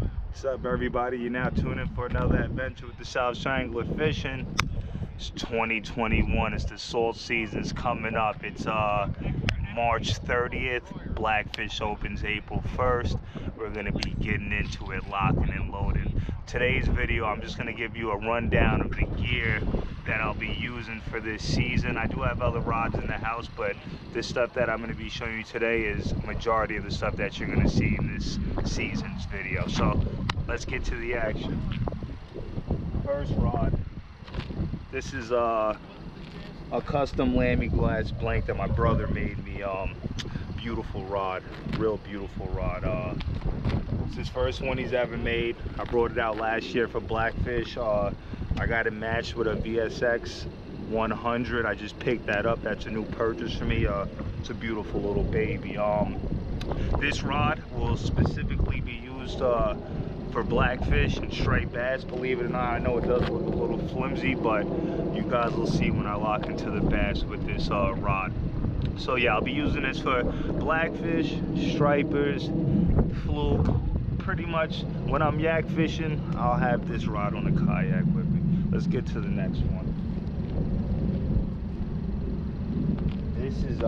What's up, everybody? You're now tuning in for another adventure with the South Triangle Fishing. It's 2021. It's the salt season's coming up. It's March 30th. Blackfish opens April 1st. We're gonna be getting into it, locking and loading. Today's video, I'm just gonna give you a rundown of the gear that I'll be using for this season. I do have other rods in the house, but this stuff that I'm gonna be showing you today is majority of the stuff that you're gonna see in this season's video. So let's get to the action. First rod. This is a custom Lamy glass blank that my brother made me. Beautiful rod, real beautiful rod. It's his first one he's ever made. I brought it out last year for Blackfish. I got it matched with a VSX 100. I just picked that up. That's a new purchase for me. It's a beautiful little baby. This rod will specifically be used for blackfish and striped bass. Believe it or not, I know it does look a little flimsy, but you guys will see when I lock into the bass with this rod. So yeah, I'll be using this for blackfish, stripers, fluke. Pretty much when I'm yak fishing, I'll have this rod on the kayak with me. Let's get to the next one. This is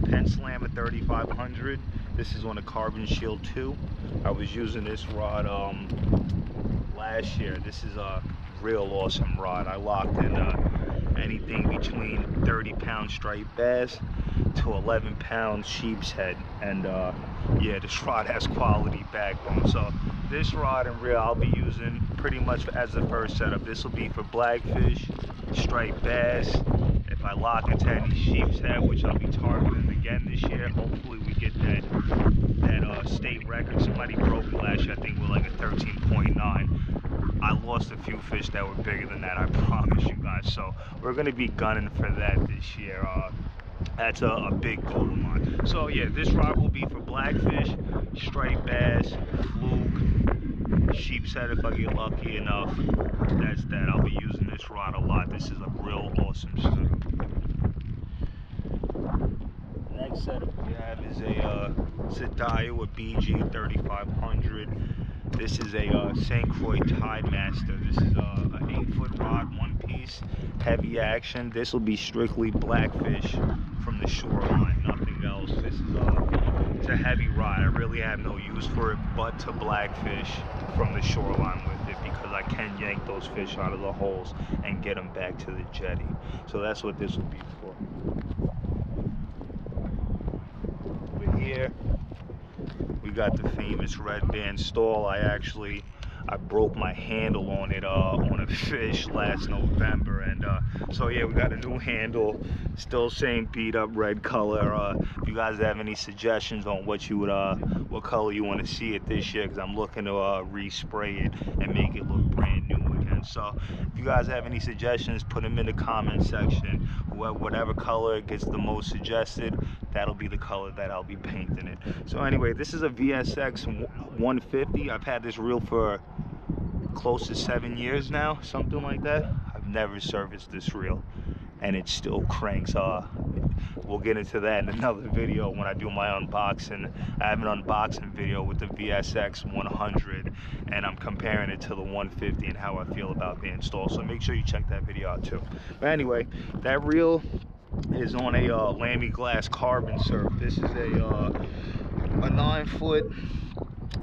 Penn Slammer 3500. This is on a Carbon Shield 2. I was using this rod last year. This is a real awesome rod. I locked in anything between 30-pound striped bass to 11-pound sheep's head, and yeah, this rod has quality backbone. So this rod and reel I'll be using pretty much as the first setup. This will be for blackfish, striped bass. If I lock into any sheep's head, which I'll be targeting again this year, hopefully we get that state record. Somebody broke it last year, I think, with like a 13.9. I lost a few fish that were bigger than that, I promise you guys. So we're gonna be gunning for that this year. That's a big goal of mine. So yeah, this rod will be for blackfish, striped bass, fluke, sheep's head if I get lucky enough. That's that. I'll be using this rod a lot. This is a real awesome setup. Next setup we have is a Sadayo, a BG 3500. This is a St. Croix Tidemaster. This is an 8-foot rod, one piece, heavy action. This will be strictly blackfish from the shoreline, nothing else. This is it's a heavy rod. I really have no use for it but to blackfish from the shoreline with it, because I can yank those fish out of the holes and get them back to the jetty. So that's what this will be for. Over here we got the famous red band stall. I broke my handle on it on a fish last November, and so yeah, we got a new handle, still same beat up red color. If you guys have any suggestions on what you would what color you want to see it this year, because I'm looking to respray it and make it look brand new again. So if you guys have any suggestions, put them in the comment section. Whatever color gets the most suggested, that'll be the color that I'll be painting it. So anyway, this is a VSX 150. I've had this reel for close to 7 years now, something like that. I've never serviced this reel and it still cranks. We'll get into that in another video when I do my unboxing. I have an unboxing video with the VSX 100 and I'm comparing it to the 150 and how I feel about the install, so make sure you check that video out too. But anyway, that reel is on a Lamy glass carbon surf. This is a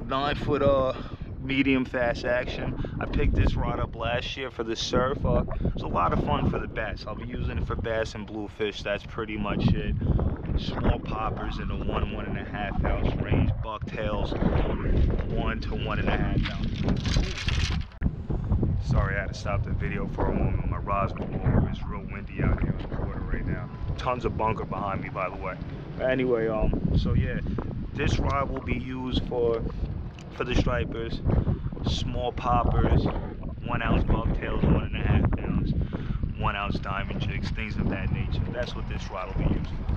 9-foot medium fast action. I picked this rod up last year for the surf. It was a lot of fun for the bass. I'll be using it for bass and bluefish. That's pretty much it. Small poppers in the 1.5 ounce range. Bucktails 1 to 1.5 ounce. Sorry, I had to stop the video for a moment. My rod's moving over. It's real windy out here on the water right now. Tons of bunker behind me, by the way. But anyway, so yeah, this rod will be used for the stripers, small poppers, 1 ounce bucktails, 1.5 ounce, 1 ounce diamond jigs, things of that nature. That's what this rod will be used for.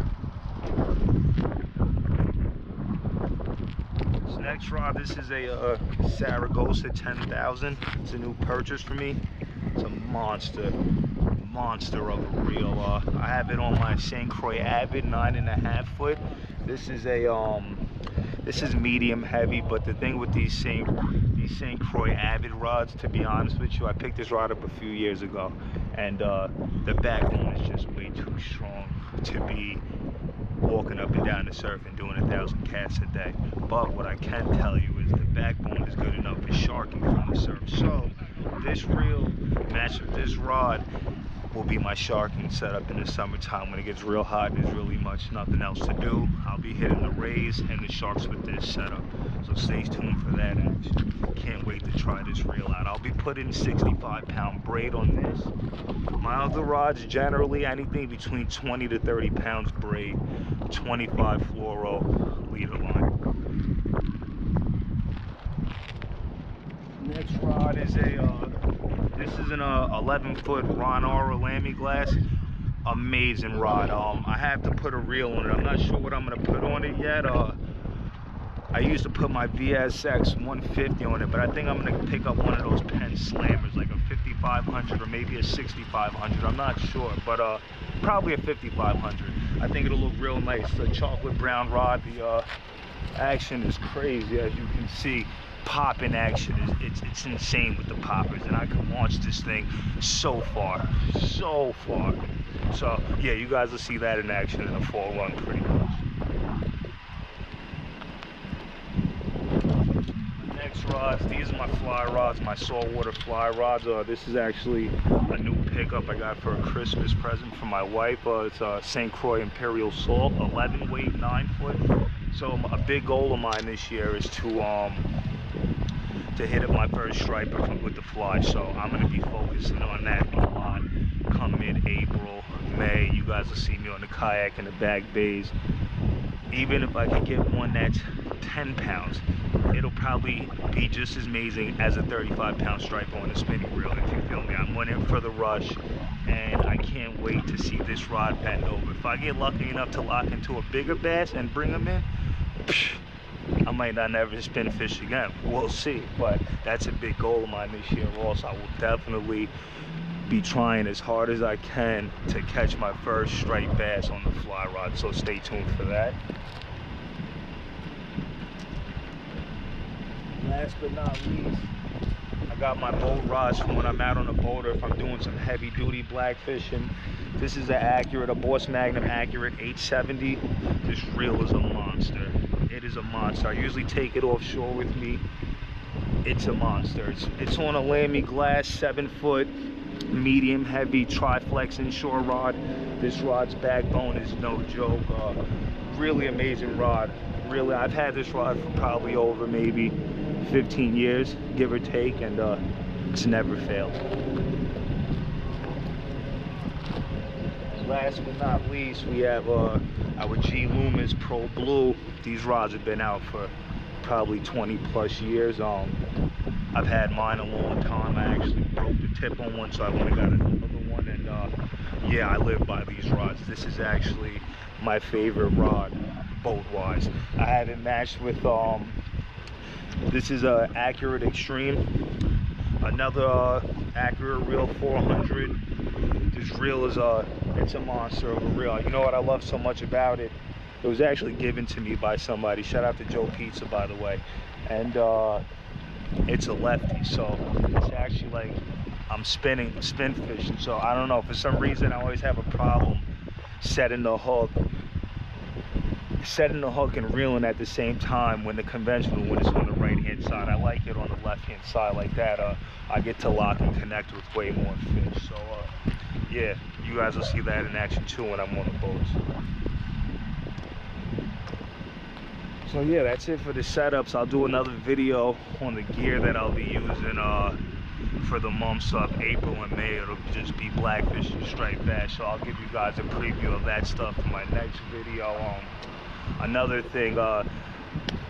This next rod, this is a Saragosa 10,000. It's a new purchase for me. It's a monster of a reel. I have it on my St. Croix Avid 9.5 foot. This This is medium heavy, but the thing with these St. Croix Avid rods, to be honest with you, I picked this rod up a few years ago, and the backbone is just way too strong to be walking up and down the surf and doing 1,000 casts a day. But what I can tell you is the backbone is good enough for sharking from the surf. So this reel matched with this rod will be my sharking setup in the summertime when it gets real hot and there's really nothing else to do. I'll be hitting the rays and the sharks with this setup. So stay tuned for that action. Can't wait to try this reel out. I'll be putting 65-pound braid on this. My other rods, generally anything between 20 to 30 pounds braid, 25 fluoro leader line. Next rod is this is an 11-foot Ron Aura Lamy glass. Amazing rod. I have to put a reel on it. I'm not sure what I'm gonna put on it yet. I used to put my VSX 150 on it, but I think I'm gonna pick up one of those Penn Slammers, like a 5500 or maybe a 6500. I'm not sure, but probably a 5500. I think it'll look real nice. The chocolate brown rod. The action is crazy, as you can see. Popping action is it's insane with the poppers, and I can launch this thing so far. So yeah, you guys will see that in action in a fall run pretty much. Next rods, these are my fly rods, my saltwater fly rods. This is actually a new pickup I got for a Christmas present from my wife. It's a St. Croix Imperial Salt, 11 weight, 9 foot. So a big goal of mine this year is to hit up my first striper with the fly. So I'm going to be focusing on that a lot come mid-April, May. You guys will see me on the kayak in the back bays. Even if I could get one that's 10 pounds, it'll probably be just as amazing as a 35-pound striper on a spinning reel, if you feel me. I'm in for the rush, and I can't wait to see this rod bend over. If I get lucky enough to lock into a bigger bass and bring them in, I might not never spin fish again. We'll see, but that's a big goal of mine this year also. I will definitely be trying as hard as I can to catch my first striped bass on the fly rod, so stay tuned for that. Last but not least, I got my boat rods from when I'm out on the boat or if I'm doing some heavy duty black fishing. This is a Boss Magnum Accurate 870. This reel is a monster. It is a monster. I usually take it offshore with me. It's a monster. It's on a Lamy glass 7-foot medium heavy Triflex inshore rod. This rod's backbone is no joke. Really amazing rod. Really, I've had this rod for probably over maybe 15 years, give or take, and it's never failed. Last but not least, we have our Gloomis Pro Blue. These rods have been out for probably 20 plus years. I've had mine a long time. I actually broke the tip on one, so I went and got another one, and yeah, I live by these rods. This is actually my favorite rod, boat-wise. I have it matched with this is a Accurate Extreme, another Accurate reel 400. This reel is it's a monster of a reel. You know what I love so much about it? It was actually given to me by somebody. Shout out to Joe Pizza, by the way. And it's a lefty, so it's actually like I'm spin fishing. So I don't know, for some reason I always have a problem setting the hook and reeling at the same time when the conventional one is on the right hand side. I like it on the left hand side like that. I get to lock and connect with way more fish. So yeah, you guys will see that in action too when I'm on the boats. So yeah, that's it for the setups. I'll do another video on the gear that I'll be using for the months of April and May. It'll just be blackfish and striped bass. So I'll give you guys a preview of that stuff in my next video. Another thing I'm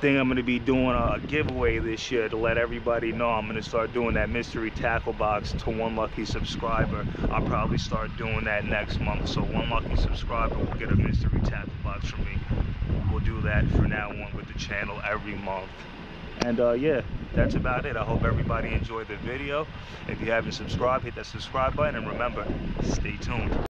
going to be doing a giveaway this year to let everybody know. I'm going to start doing that mystery tackle box to one lucky subscriber. I'll probably start doing that next month. So one lucky subscriber will get a mystery tackle box from me. We'll do that for now on with the channel every month. And yeah, that's about it. I hope everybody enjoyed the video. If you haven't subscribed, hit that subscribe button, and remember, stay tuned.